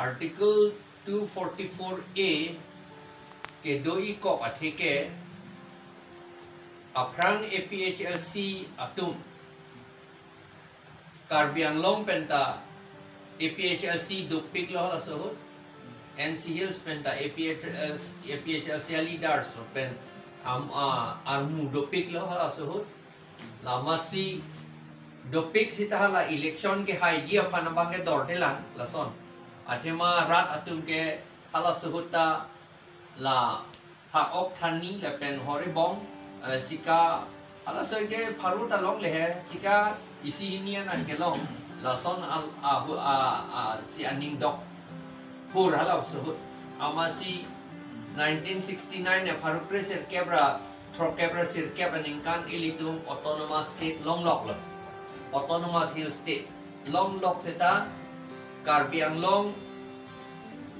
Article 244A ke doi kok atheke aprang APHLC atum Karbi Anglong penta APHLC dupik lo la sohut NC Hills penta APHLC leaders pen armu dupik lo la sohut la matsi dopik sita hala election ke haiji apa nambang ke dor telang lason athema rat atum ke hala suhuta la ha ok thani la pen hore bom sika hala so ke pharu ta long le sika isi hinian an ke long lason si aning dok pur hala suhut amasi 1969 ne pharu preser kebra thro kebra sir kebaning kan ilitum autonomous state long lok lo Autonomous Hill State Long Lok Seta Karbi Anglong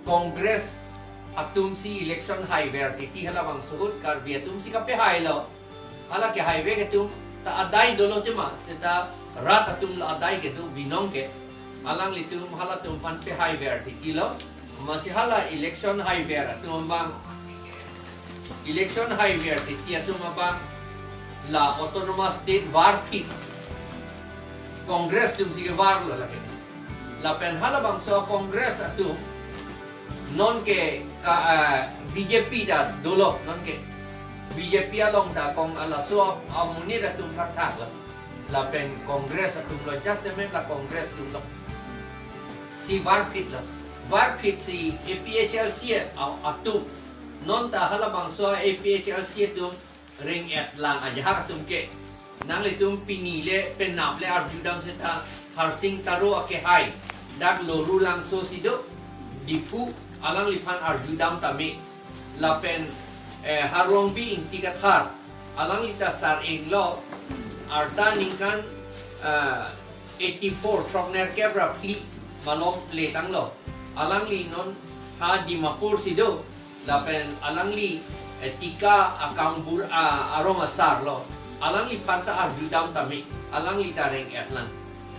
Congress atum si election highway iti hala bang suhut Karbi atum si kape lo hala ke highway ke tum ta adai dolo tema seta rat atum la adai ke tu binong ke alang litum hala tum pan pe highway iti lo masih hala election highway atum bang election highway iti atum bang la autonomous state war fit Congress tum sige war lo lagi. Lapen hala bang so Congress atum non ke BJP da dolo non ke BJP along da kong ala so amuni da tum thak la. Lapen Congress atum lo justament la Congress tum lo. Si war fit lo. War fit si APHLC atum non ta hala bang so APHLC tum ring at lang aja atum ke nang litum pinile penable arjudam seta harsing taro ake hai dak loru lang so sido dipu alang lipan arjudam tami lapen harong bi inti kathar alang lita sar englo arta ningkan 84 trokner kebra pli malom letang lo alang li non ha dimapur sido lapen alang li tika akang bur aroma sar lo alang li panta arjudam tami alang li tareng etlan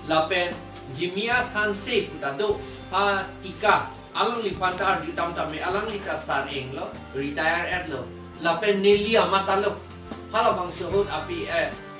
lapen jimias hanse putado ha tika alang li panta arjudam tami alang li ta sar englo retire etlo lapen nelia matalo hala bang suhut api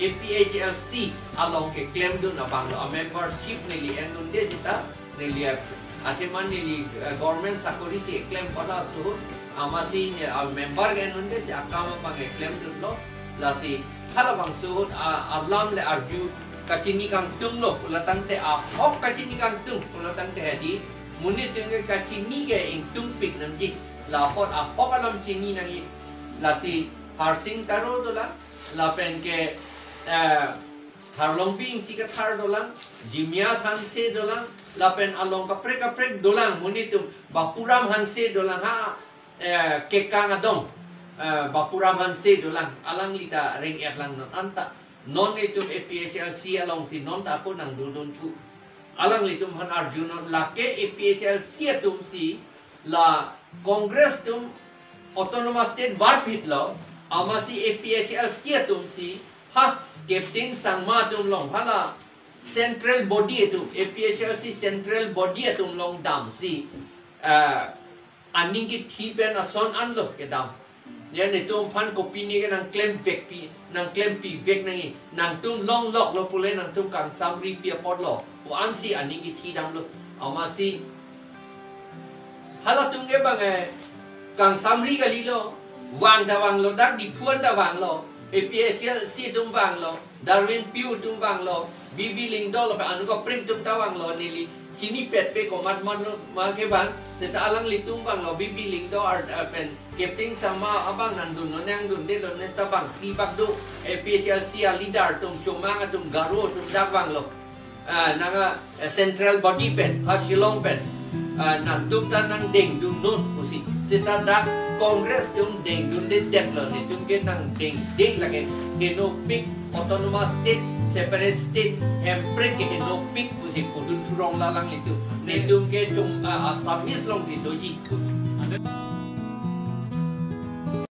APHLC along ke claim dun abang lo a membership neli endun desita nelia ateman neli government sakuri si claim pada suhut amasi member endun des akama bang claim dun lo lasi hala bang suhut ablam le arju kacini kang tung lo ulatang te hok kacini kang tung ulatang te hadi munit dengan kacini ke ing tung pik nanti lapot hok alam cini nangi lasi harsing taro dolan lapen ke harlong ping tiga thar dolan jimia hanse dolan lapen along kaprek dolan munit tum bapuram hanse dolan ha ke kang adong Bapuram hanse dolang alang lita ring erlang non anta non itum APHLC along si non ta po nang dudon tu alang litum han arjunon lake APHLC tum si la Congress tum autonomous state war fit lo amasi APHLC tum si ha captain sangma tum long hala central body tum APHLC central body tum long dam si aning ki thipen ason anlo ke dam yan itu pan kopi ni kan nang claim vek pi nang claim pi vek nangi nang tum long lok lo pule nang tum kang samri pi pot lo pu ansi ani ki thi dam lo amasi hala tum ge bang kang samri gali lo wang da wang lo dak di phuan da wang lo APHLC tum wang lo Darwin Piu tum wang lo BB Lingdo lo pa anu ko print tum ta wang lo nili Cini pet pe komat mon ma ke bang seta alang litung bang lo BB Lingdo pen captain sama abang nandun non yang dun de lo nesta bang di bag do APHLC leader tum chumang tum garo tum dak bang lo nanga central body pen ha shilong pen nang tum tan nang deng dum non musi seta dak congress tum deng dun de dek lo ni tum ke nang deng dek lagi heno pick autonomous state separate state emprek ke no pick musi kudun turong lalang itu nedum ke cum asamis long si doji